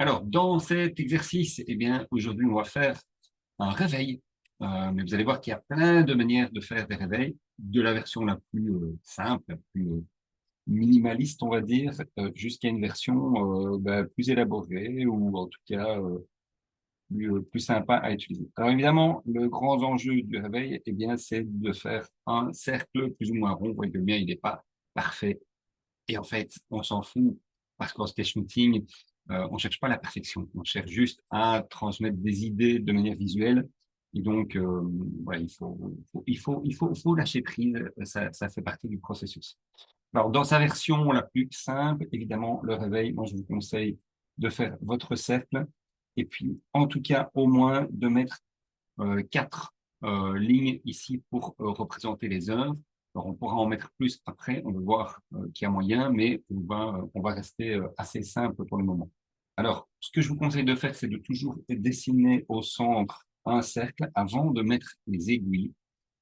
Alors, dans cet exercice, eh bien, aujourd'hui, on va faire un réveil. Mais vous allez voir qu'il y a plein de manières de faire des réveils, de la version la plus simple, la plus minimaliste, on va dire, jusqu'à une version plus élaborée ou en tout cas plus sympa à utiliser. Alors évidemment, le grand enjeu du réveil, eh bien, c'est de faire un cercle plus ou moins rond. Vous voyez que le mien, il n'est pas parfait. Et en fait, on s'en fout parce qu'en stage shooting, on cherche pas la perfection. On cherche juste à transmettre des idées de manière visuelle. Et donc, voilà, il faut lâcher prise. Ça fait partie du processus. Alors, dans sa version la plus simple, évidemment, le réveil, moi, je vous conseille de faire votre cercle et puis, en tout cas, au moins de mettre quatre lignes ici pour représenter les œuvres. Alors, on pourra en mettre plus après, on va voir qu'il y a moyen, mais on va rester assez simple pour le moment. Alors, ce que je vous conseille de faire, c'est de toujours dessiner au centre un cercle avant de mettre les aiguilles.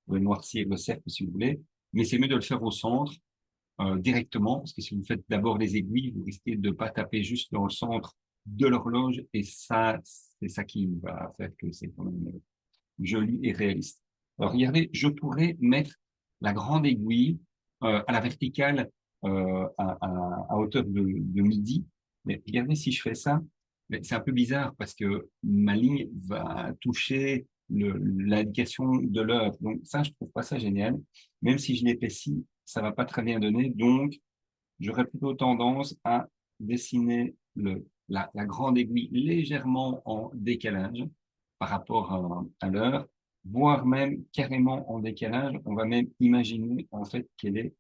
Vous pouvez noircir le cercle si vous voulez, mais c'est mieux de le faire au centre directement, parce que si vous faites d'abord les aiguilles, vous risquez de ne pas taper juste dans le centre de l'horloge, et ça, c'est ça qui va faire que c'est quand même joli et réaliste. Alors, regardez, je pourrais mettre la grande aiguille à la verticale à hauteur de midi. Mais regardez, si je fais ça, c'est un peu bizarre parce que ma ligne va toucher l'indication de l'heure. Donc ça, je trouve pas ça génial. Même si je l'épaissis, ça va pas très bien donner. Donc, j'aurais plutôt tendance à dessiner la grande aiguille légèrement en décalage par rapport à l'heure, voire même carrément en décalage. On va même imaginer en fait qu'elle est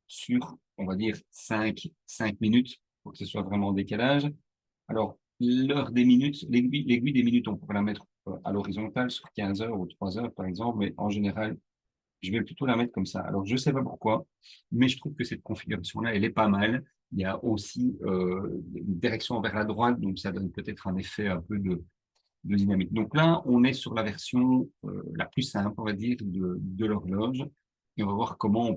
sur, on va dire, cinq minutes pour que ce soit vraiment en décalage. Alors, l'heure des minutes, l'aiguille des minutes, on pourrait la mettre à l'horizontale sur 15 heures ou 3 heures, par exemple, mais en général, je vais plutôt la mettre comme ça. Alors, je sais pas pourquoi, mais je trouve que cette configuration-là, elle est pas mal. Il y a aussi une direction vers la droite, donc ça donne peut-être un effet un peu de dynamique. Donc là, on est sur la version la plus simple, on va dire, de l'horloge, et on va voir comment on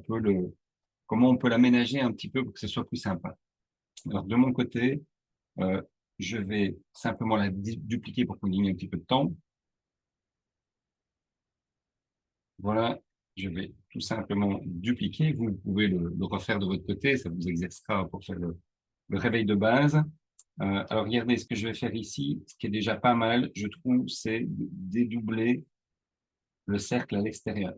peut l'aménager un petit peu pour que ce soit plus sympa. Alors, de mon côté, euh, je vais simplement la dupliquer pour qu'on gagne un petit peu de temps. Voilà, je vais tout simplement dupliquer. Vous pouvez le refaire de votre côté, ça vous exercera pour faire le réveil de base. Alors regardez, ce que je vais faire ici, ce qui est déjà pas mal, je trouve, c'est de dédoubler le cercle à l'extérieur.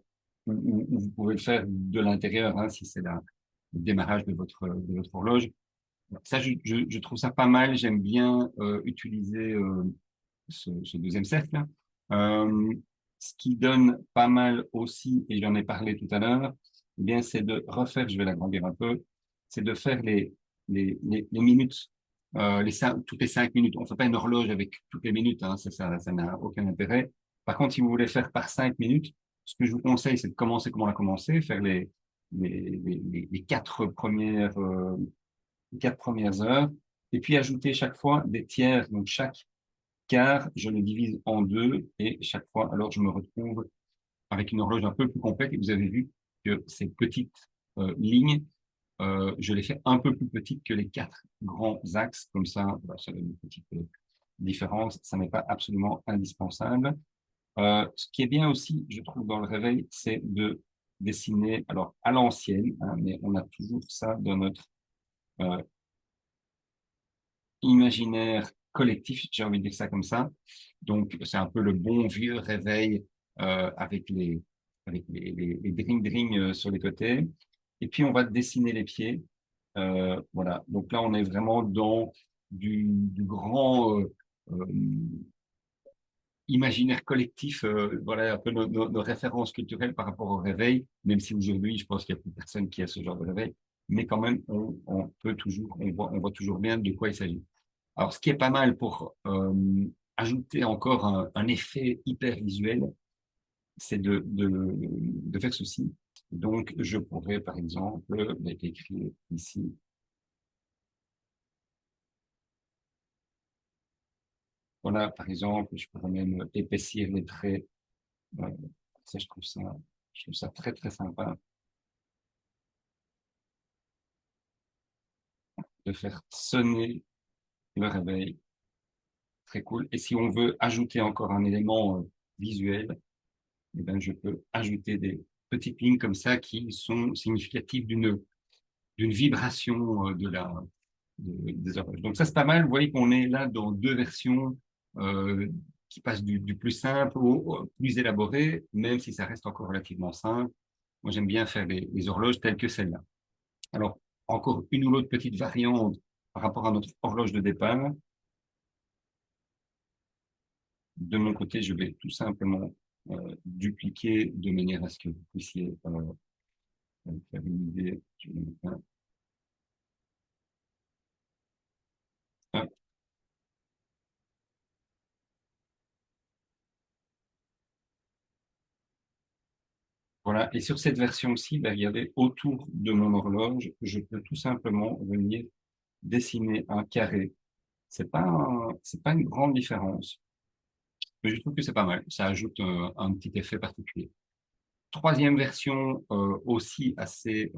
Ou vous pouvez le faire de l'intérieur, hein, si c'est le démarrage de votre horloge. Ça, je trouve ça pas mal. J'aime bien utiliser ce deuxième cercle. Euh, Ce qui donne pas mal aussi, et j'en ai parlé tout à l'heure, eh bien, c'est de refaire, je vais l'agrandir un peu, c'est de faire les minutes, toutes les 5 minutes. On ne fait pas une horloge avec toutes les minutes, hein, ça n'a aucun intérêt. Par contre, si vous voulez faire par 5 minutes, ce que je vous conseille, c'est de commencer comme on a commencé, faire les quatre premières heures, et puis ajouter chaque fois des tiers, donc chaque quart, je le divise en deux et chaque fois, alors je me retrouve avec une horloge un peu plus complète. Et vous avez vu que ces petites lignes, je les fais un peu plus petites que les quatre grands axes. Comme ça, voilà, ça donne une petite différence. Ça n'est pas absolument indispensable. Ce qui est bien aussi, je trouve, dans le réveil, c'est de dessiner, alors à l'ancienne, hein, mais on a toujours ça dans notre euh, imaginaire collectif, j'ai envie de dire ça comme ça. Donc, c'est un peu le bon vieux réveil avec les dring-dring sur les côtés. Et puis, on va dessiner les pieds. Voilà. Donc là, on est vraiment dans du grand euh, imaginaire collectif. Voilà un peu nos références culturelles par rapport au réveil, même si aujourd'hui, je pense qu'il n'y a plus personne qui a ce genre de réveil. Mais quand même, on peut toujours, on voit toujours bien de quoi il s'agit. Alors, ce qui est pas mal pour ajouter encore un effet hyper visuel, c'est de faire ceci. Donc, je pourrais, par exemple, écrire ici, voilà, par exemple, je pourrais même épaissir les traits. Euh, ça, je trouve ça très, très sympa de faire sonner le réveil. très cool. Et si on veut ajouter encore un élément visuel, eh ben, je peux ajouter des petites lignes comme ça qui sont significatives d'une vibration des horloges. Donc ça, c'est pas mal. Vous voyez qu'on est là dans deux versions euh, qui passent du plus simple au plus élaboré, même si ça reste encore relativement simple. Moi, j'aime bien faire les horloges telles que celle-là. Alors, encore une ou l'autre petite variante par rapport à notre horloge de départ. De mon côté, je vais tout simplement dupliquer de manière à ce que vous puissiez faire une idée. Je vais mettre hop, voilà. Et sur cette version-ci, ben, regardez, autour de mon horloge, je peux tout simplement venir dessiner un carré. C'est pas une grande différence, mais je trouve que c'est pas mal. Ça ajoute un petit effet particulier. Troisième version, aussi assez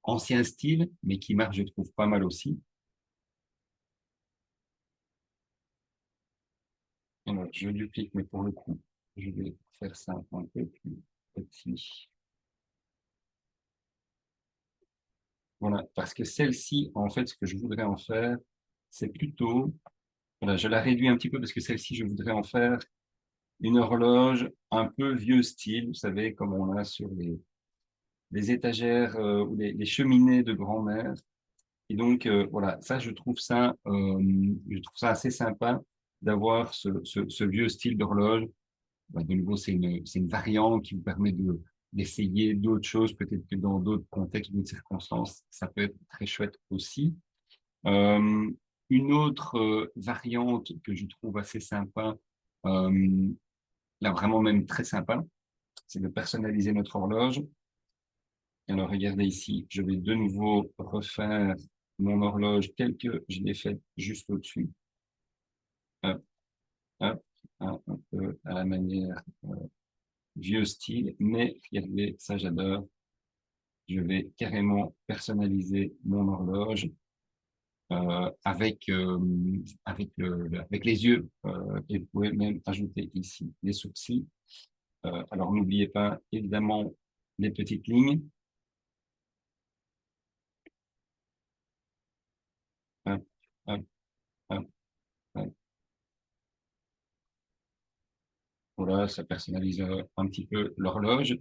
ancien style, mais qui marche, je trouve, pas mal aussi. Alors, je duplique, mais pour le coup, je vais faire ça un peu plus petit. Voilà, parce que celle-ci, en fait, ce que je voudrais en faire, c'est plutôt, voilà, je la réduis un petit peu parce que celle-ci, je voudrais en faire une horloge un peu vieux style, vous savez, comme on a sur les étagères ou les cheminées de grand-mère. Et donc, voilà, ça, je trouve ça assez sympa d'avoir ce vieux style d'horloge. Bah, de nouveau, c'est une variante qui vous permet d'essayer d'autres choses, peut-être que dans d'autres contextes, d'autres circonstances, ça peut être très chouette aussi. Euh, une autre variante que je trouve assez sympa, euh, là vraiment même très sympa, c'est de personnaliser notre horloge. Alors regardez ici, je vais de nouveau refaire mon horloge telle que je l'ai faite juste au-dessus. Hop, hop, un peu à la manière vieux style, mais regardez, ça j'adore. Je vais carrément personnaliser mon horloge avec les yeux. Et vous pouvez même ajouter ici les sourcils. Alors n'oubliez pas évidemment les petites lignes. Hop, hop, hop, hop. Voilà, ça personnalise un petit peu l'horloge.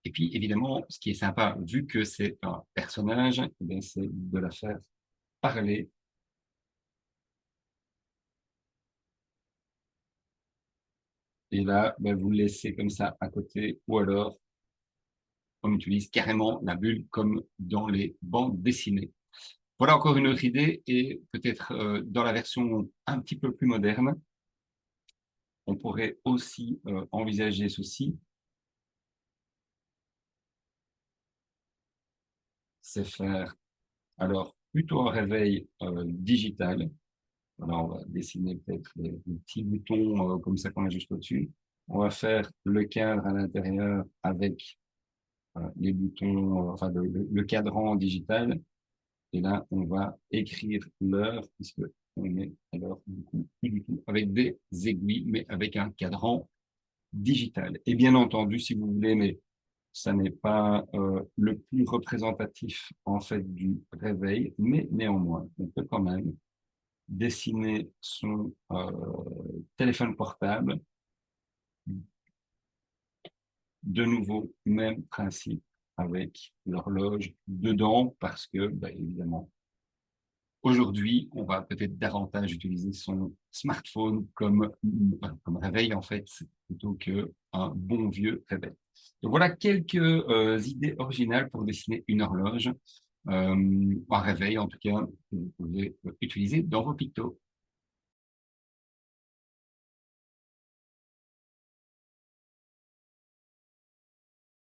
Et puis évidemment, ce qui est sympa, vu que c'est un personnage, eh bien, c'est de la faire parler. Et là, ben, vous le laissez comme ça à côté, ou alors on utilise carrément la bulle comme dans les bandes dessinées. Voilà encore une autre idée, et peut-être dans la version un petit peu plus moderne, on pourrait aussi envisager ceci, c'est faire alors plutôt un réveil digital. Alors on va dessiner peut-être les petits boutons comme ça qu'on a juste au-dessus. On va faire le cadre à l'intérieur avec les boutons, enfin le cadran digital. Et là, on va écrire l'heure, puisque on est alors du coup plus du tout avec des aiguilles, mais avec un cadran digital. Et bien entendu, si vous voulez, mais ça n'est pas le plus représentatif en fait du réveil, mais néanmoins, on peut quand même dessiner son téléphone portable. De nouveau, même principe avec l'horloge dedans, parce que, bah, évidemment, aujourd'hui, on va peut-être davantage utiliser son smartphone comme réveil, en fait, plutôt qu'un bon vieux réveil. Donc voilà quelques idées originales pour dessiner une horloge, un réveil en tout cas, que vous pouvez utiliser dans vos pictos.